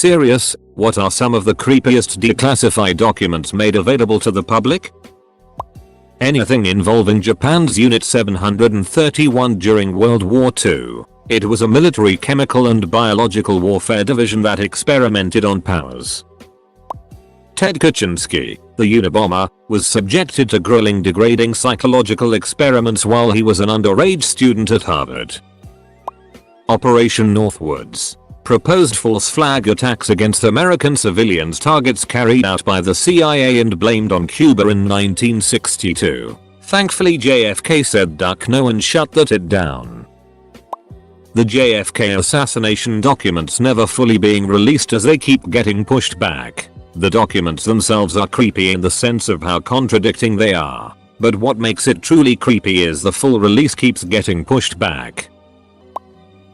serious? What are some of the creepiest declassified documents made available to the public? Anything involving Japan's Unit 731 during World War II. It was a military chemical and biological warfare division that experimented on powers. Ted Kaczynski, the Unabomber, was subjected to grueling, degrading psychological experiments while he was an underage student at Harvard. Operation Northwoods. Proposed false flag attacks against American civilians targets carried out by the CIA and blamed on Cuba in 1962. Thankfully JFK said duck no and shut that it down. The JFK assassination documents never fully being released as they keep getting pushed back. The documents themselves are creepy in the sense of how contradicting they are. But what makes it truly creepy is the full release keeps getting pushed back.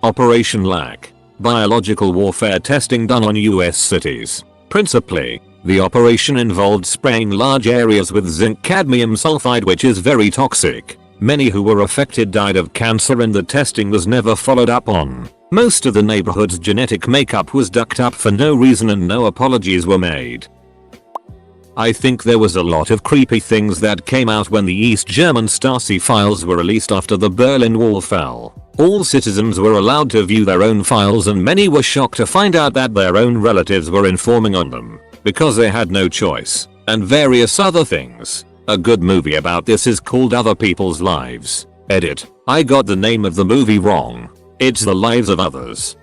Operation LAC. Biological warfare testing done on US cities. Principally, the operation involved spraying large areas with zinc cadmium sulfide, which is very toxic. Many who were affected died of cancer and the testing was never followed up on. Most of the neighborhood's genetic makeup was dug up for no reason and no apologies were made. I think there was a lot of creepy things that came out when the East German Stasi files were released after the Berlin Wall fell. All citizens were allowed to view their own files and many were shocked to find out that their own relatives were informing on them, because they had no choice, and various other things. A good movie about this is called Other People's Lives. Edit. I got the name of the movie wrong. It's The Lives of Others.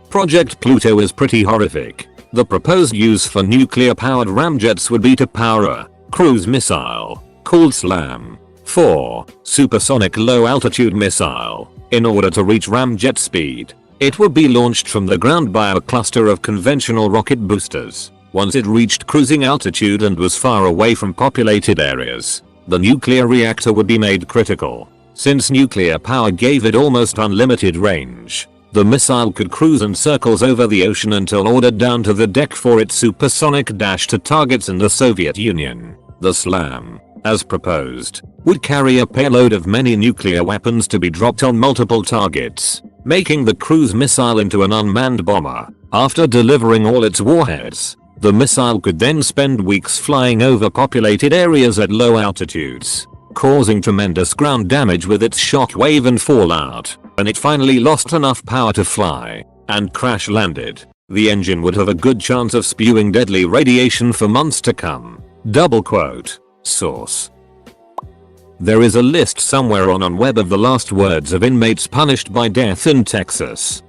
Project Pluto is pretty horrific. The proposed use for nuclear-powered ramjets would be to power a cruise missile called SLAM. 4. Supersonic low-altitude missile. In order to reach ramjet speed, it would be launched from the ground by a cluster of conventional rocket boosters. Once it reached cruising altitude and was far away from populated areas, the nuclear reactor would be made critical. Since nuclear power gave it almost unlimited range, the missile could cruise in circles over the ocean until ordered down to the deck for its supersonic dash to targets in the Soviet Union. The SLAM, as proposed, would carry a payload of many nuclear weapons to be dropped on multiple targets, making the cruise missile into an unmanned bomber. After delivering all its warheads, the missile could then spend weeks flying over populated areas at low altitudes, causing tremendous ground damage with its shockwave and fallout. When it finally lost enough power to fly and crash landed, the engine would have a good chance of spewing deadly radiation for months to come. Double quote. Source. There is a list somewhere on web of the last words of inmates punished by death in Texas.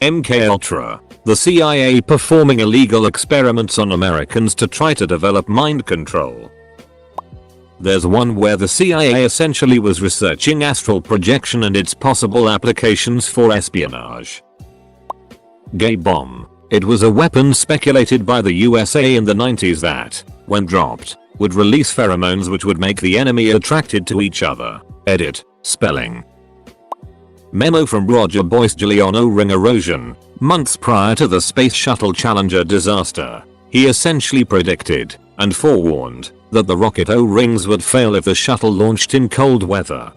MKUltra. The CIA performing illegal experiments on Americans to try to develop mind control. There's one where the CIA essentially was researching astral projection and its possible applications for espionage. Gay bomb. It was a weapon speculated by the USA in the 90s that, when dropped, would release pheromones which would make the enemy attracted to each other. Edit. Spelling. Memo from Roger Boyce. Julian O-ring erosion. Months prior to the Space Shuttle Challenger disaster, he essentially predicted, and forewarned, that the rocket O-rings would fail if the shuttle launched in cold weather.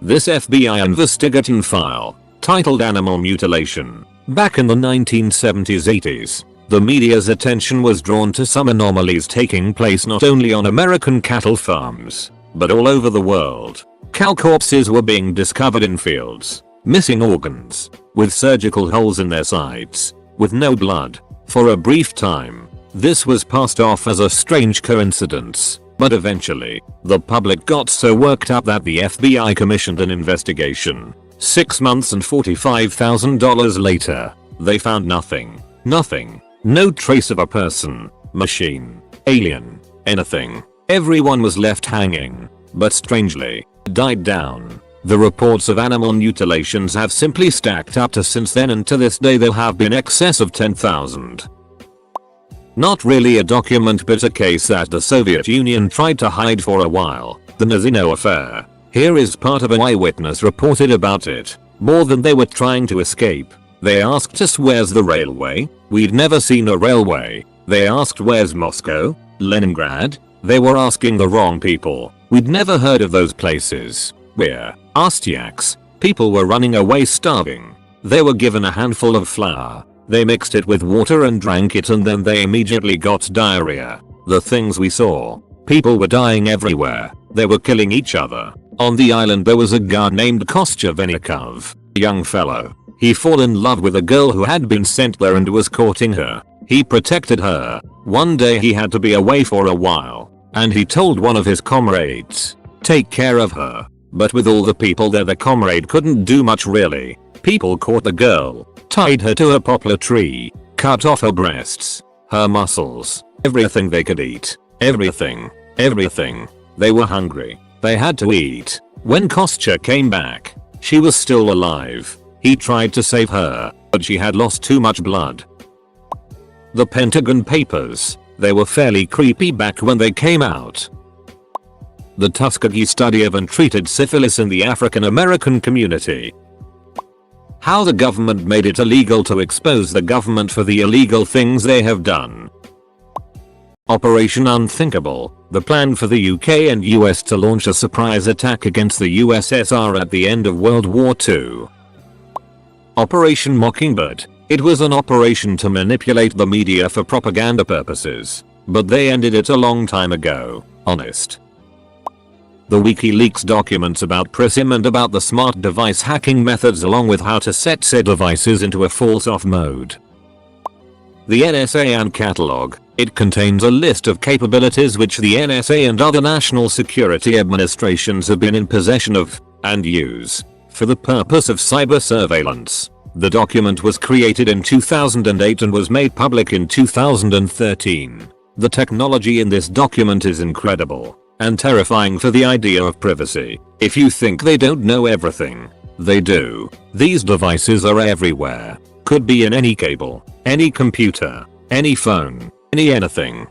This FBI investigation file, titled Animal Mutilation, back in the 1970s-80s, the media's attention was drawn to some anomalies taking place not only on American cattle farms, but all over the world. Cow corpses were being discovered in fields, missing organs, with surgical holes in their sides, with no blood. For a brief time, this was passed off as a strange coincidence, but eventually, the public got so worked up that the FBI commissioned an investigation. 6 months and $45,000 later, they found nothing. Nothing. No trace of a person, machine, alien, anything. Everyone was left hanging, but strangely, died down. The reports of animal mutilations have simply stacked up to since then, and to this day there have been excess of 10,000. Not really a document, but a case that the Soviet Union tried to hide for a while, the Nazino affair. Here is part of an eyewitness reported about it. More than they were trying to escape. They asked us, where's the railway? We'd never seen a railway. They asked, where's Moscow? Leningrad? They were asking the wrong people. We'd never heard of those places. We're Astyaks. People were running away starving. They were given a handful of flour. They mixed it with water and drank it, and then they immediately got diarrhea. The things we saw. People were dying everywhere. They were killing each other. On the island there was a guard named Kostya Venikov, a young fellow. He fell in love with a girl who had been sent there and was courting her. He protected her. One day he had to be away for a while, and he told one of his comrades, "Take care of her." But with all the people there, the comrade couldn't do much really. People caught the girl, tied her to a poplar tree, cut off her breasts, her muscles, everything they could eat. Everything. They were hungry. They had to eat. When Kostya came back, she was still alive. He tried to save her, but she had lost too much blood. The Pentagon Papers. They were fairly creepy back when they came out. The Tuskegee study of untreated syphilis in the African American community. How the government made it illegal to expose the government for the illegal things they have done. Operation Unthinkable, the plan for the UK and US to launch a surprise attack against the USSR at the end of World War II. Operation Mockingbird, it was an operation to manipulate the media for propaganda purposes, but they ended it a long time ago, honest. The WikiLeaks documents about PRISM and about the smart device hacking methods, along with how to set said devices into a false off mode. The NSA and catalog. It contains a list of capabilities which the NSA and other national security administrations have been in possession of and use for the purpose of cyber surveillance. The document was created in 2008 and was made public in 2013. The technology in this document is incredible and terrifying for the idea of privacy. If you think they don't know everything, they do. These devices are everywhere. Could be in any cable, any computer, any phone, anything.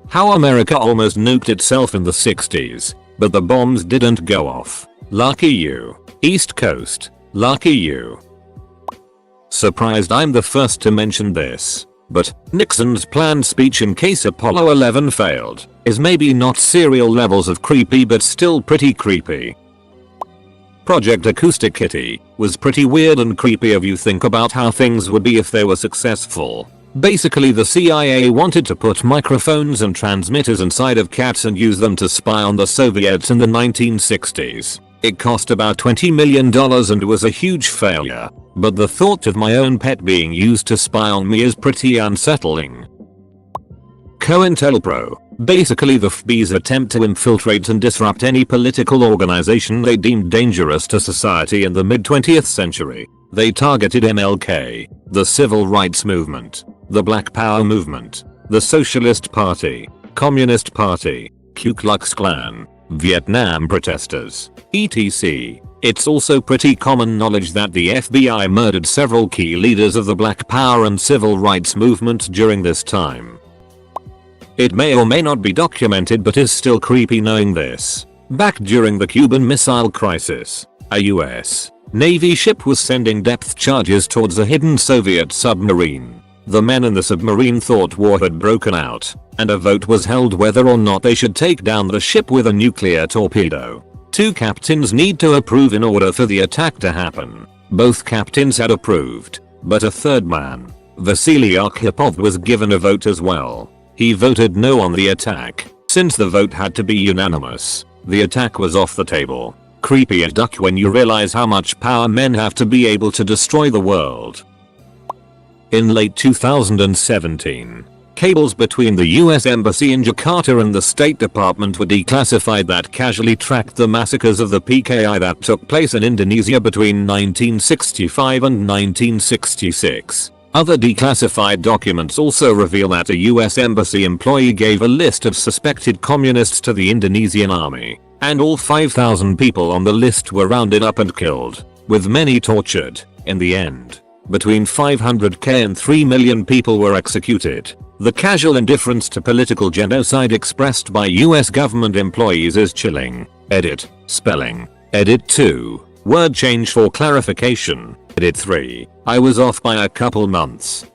How America almost nuked itself in the 60s, but the bombs didn't go off. Lucky you. East Coast. Lucky you. Surprised I'm the first to mention this, but Nixon's planned speech in case Apollo 11 failed is maybe not serial levels of creepy, but still pretty creepy. Project Acoustic Kitty was pretty weird and creepy if you think about how things would be if they were successful. Basically, the CIA wanted to put microphones and transmitters inside of cats and use them to spy on the Soviets in the 1960s. It cost about $20 million and was a huge failure, but the thought of my own pet being used to spy on me is pretty unsettling. COINTELPRO. Basically the FBI's attempt to infiltrate and disrupt any political organization they deemed dangerous to society in the mid-20th century. They targeted MLK, the Civil Rights Movement, the Black Power Movement, the Socialist Party, Communist Party, Ku Klux Klan, Vietnam protesters, etc. It's also pretty common knowledge that the FBI murdered several key leaders of the Black Power and Civil Rights Movement during this time. It may or may not be documented, but is still creepy knowing this. Back during the Cuban Missile Crisis, a US Navy ship was sending depth charges towards a hidden Soviet submarine. The men in the submarine thought war had broken out, and a vote was held whether or not they should take down the ship with a nuclear torpedo. 2 captains need to approve in order for the attack to happen. Both captains had approved, but a third man, Vasily Arkhipov, was given a vote as well. He voted no on the attack. Since the vote had to be unanimous, the attack was off the table. Creepy as duck when you realize how much power men have to be able to destroy the world. In late 2017, cables between the US Embassy in Jakarta and the State Department were declassified that casually tracked the massacres of the PKI that took place in Indonesia between 1965 and 1966. Other declassified documents also reveal that a US Embassy employee gave a list of suspected communists to the Indonesian army, and all 5,000 people on the list were rounded up and killed, with many tortured. In the end, between 500k and 3 million people were executed. The casual indifference to political genocide expressed by US government employees is chilling. Edit. Spelling. Edit 2. Word change for clarification. Edit 3. I was off by a couple months.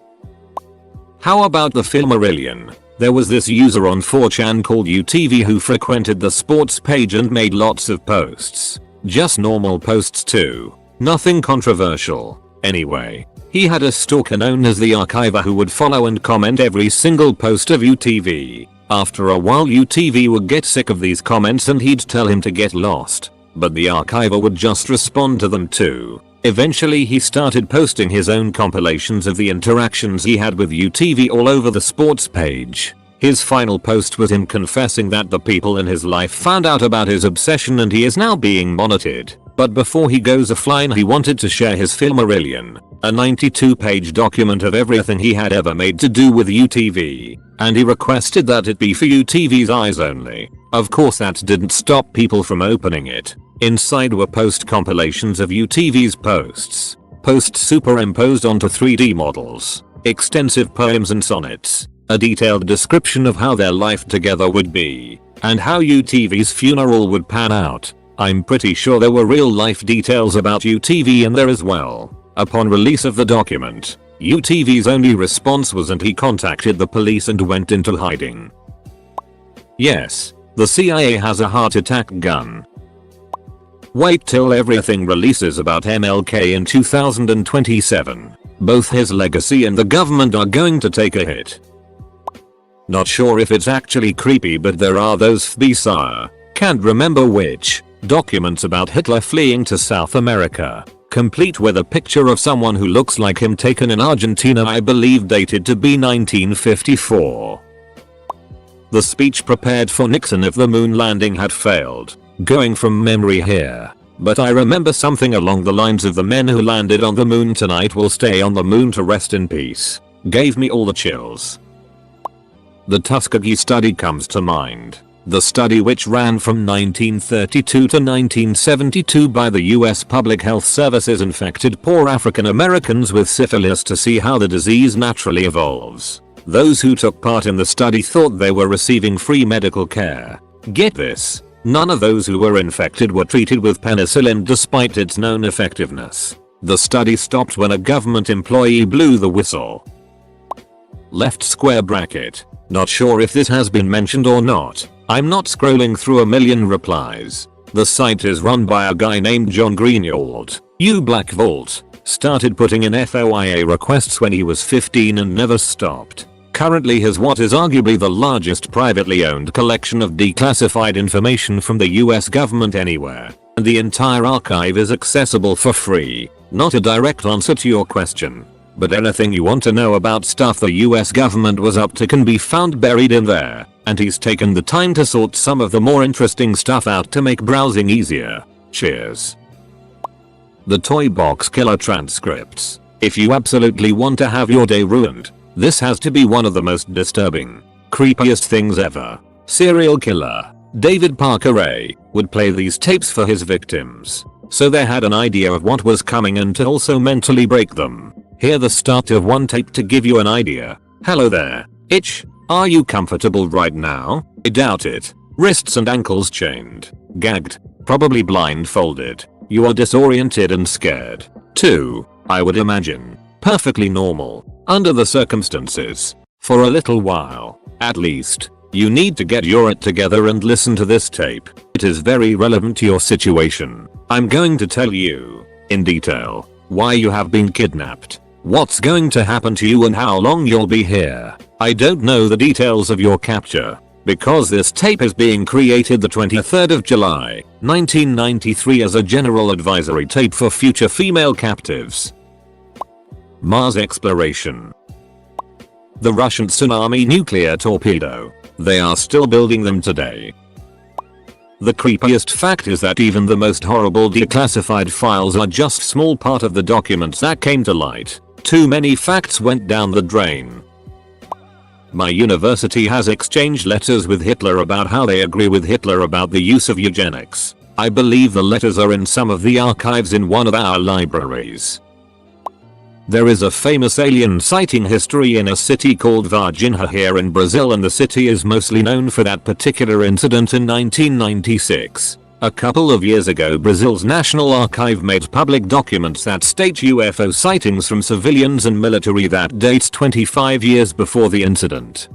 How about the Filmarillion? There was this user on 4chan called UTV who frequented the sports page and made lots of posts. Just normal posts too. Nothing controversial. Anyway, he had a stalker known as the Archiver who would follow and comment every single post of UTV. After a while UTV would get sick of these comments and he'd tell him to get lost. But the Archiver would just respond to them too. Eventually he started posting his own compilations of the interactions he had with UTV all over the sports page. His final post was him confessing that the people in his life found out about his obsession and he is now being monitored. But before he goes offline he wanted to share his Filmarillion, a 92-page document of everything he had ever made to do with UTV, and he requested that it be for UTV's eyes only. Of course that didn't stop people from opening it. Inside were post compilations of UTV's posts, posts superimposed onto 3D models, extensive poems and sonnets, a detailed description of how their life together would be, and how UTV's funeral would pan out. I'm pretty sure there were real life details about UTV in there as well. Upon release of the document, UTV's only response was and he contacted the police and went into hiding. Yes, the CIA has a heart attack gun. Wait till everything releases about MLK in 2027. Both his legacy and the government are going to take a hit. Not sure if it's actually creepy but there are those bizarre, can't remember which, documents about Hitler fleeing to South America, complete with a picture of someone who looks like him taken in Argentina, I believe dated to be 1954. The speech prepared for Nixon if the moon landing had failed. Going from memory here, but I remember something along the lines of the men who landed on the moon tonight will stay on the moon to rest in peace. Gave me all the chills. The Tuskegee study comes to mind. The study, which ran from 1932 to 1972 by the US Public Health Services, infected poor African Americans with syphilis to see how the disease naturally evolves. Those who took part in the study thought they were receiving free medical care. Get this, none of those who were infected were treated with penicillin despite its known effectiveness. The study stopped when a government employee blew the whistle. Left square bracket. Not sure if this has been mentioned or not. I'm not scrolling through a million replies. The site is run by a guy named John Greenwald. Black Vault. Started putting in FOIA requests when he was 15 and never stopped. Currently has what is arguably the largest privately owned collection of declassified information from the US government anywhere. And the entire archive is accessible for free. Not a direct answer to your question, but anything you want to know about stuff the US government was up to can be found buried in there, and he's taken the time to sort some of the more interesting stuff out to make browsing easier. Cheers. The Toy Box Killer transcripts. If you absolutely want to have your day ruined, this has to be one of the most disturbing, creepiest things ever. Serial killer David Parker Ray would play these tapes for his victims, so they had an idea of what was coming and to also mentally break them. Hear the start of one tape to give you an idea. Hello there. Itch. Are you comfortable right now? I doubt it. Wrists and ankles chained. Gagged. Probably blindfolded. You are disoriented and scared. 2. I would imagine. Perfectly normal. Under the circumstances. For a little while, at least. You need to get your it together and listen to this tape. It is very relevant to your situation. I'm going to tell you, in detail, why you have been kidnapped, what's going to happen to you and how long you'll be here. I don't know the details of your capture, because this tape is being created the 23rd of July, 1993 as a general advisory tape for future female captives. Mars exploration. The Russian tsunami nuclear torpedo. They are still building them today. The creepiest fact is that even the most horrible declassified files are just small part of the documents that came to light. Too many facts went down the drain. My university has exchanged letters with Hitler about how they agree with Hitler about the use of eugenics. I believe the letters are in some of the archives in one of our libraries. There is a famous alien sighting history in a city called Varginha here in Brazil, and the city is mostly known for that particular incident in 1996. A couple of years ago, Brazil's National Archive made public documents that state UFO sightings from civilians and military that dates 25 years before the incident.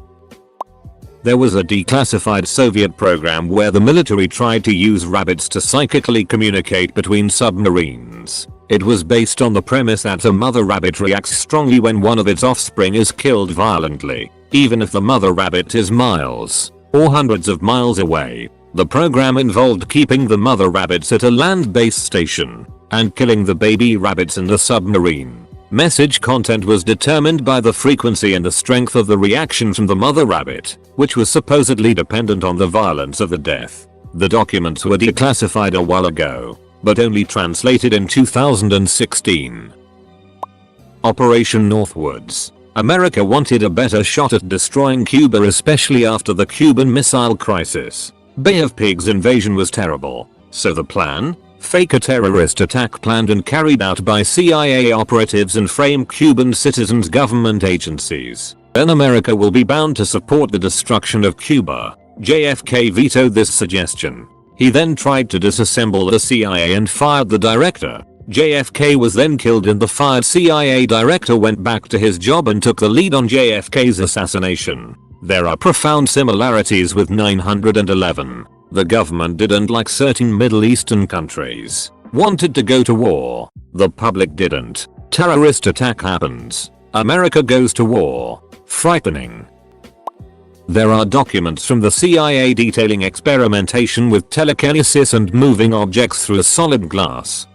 There was a declassified Soviet program where the military tried to use rabbits to psychically communicate between submarines. It was based on the premise that a mother rabbit reacts strongly when one of its offspring is killed violently, even if the mother rabbit is miles or hundreds of miles away. The program involved keeping the mother rabbits at a land-based station and killing the baby rabbits in the submarine. Message content was determined by the frequency and the strength of the reaction from the mother rabbit, which was supposedly dependent on the violence of the death. The documents were declassified a while ago, but only translated in 2016. Operation Northwoods. America wanted a better shot at destroying Cuba, especially after the Cuban Missile Crisis. Bay of Pigs invasion was terrible, so the plan? Fake a terrorist attack planned and carried out by CIA operatives and frame Cuban citizens' government agencies. Then America will be bound to support the destruction of Cuba. JFK vetoed this suggestion. He then tried to disassemble the CIA and fired the director. JFK was then killed and the fired CIA director went back to his job and took the lead on JFK's assassination. There are profound similarities with 9/11. The government didn't like certain Middle Eastern countries. Wanted to go to war. The public didn't. Terrorist attack happens. America goes to war. Frightening. There are documents from the CIA detailing experimentation with telekinesis and moving objects through a solid glass.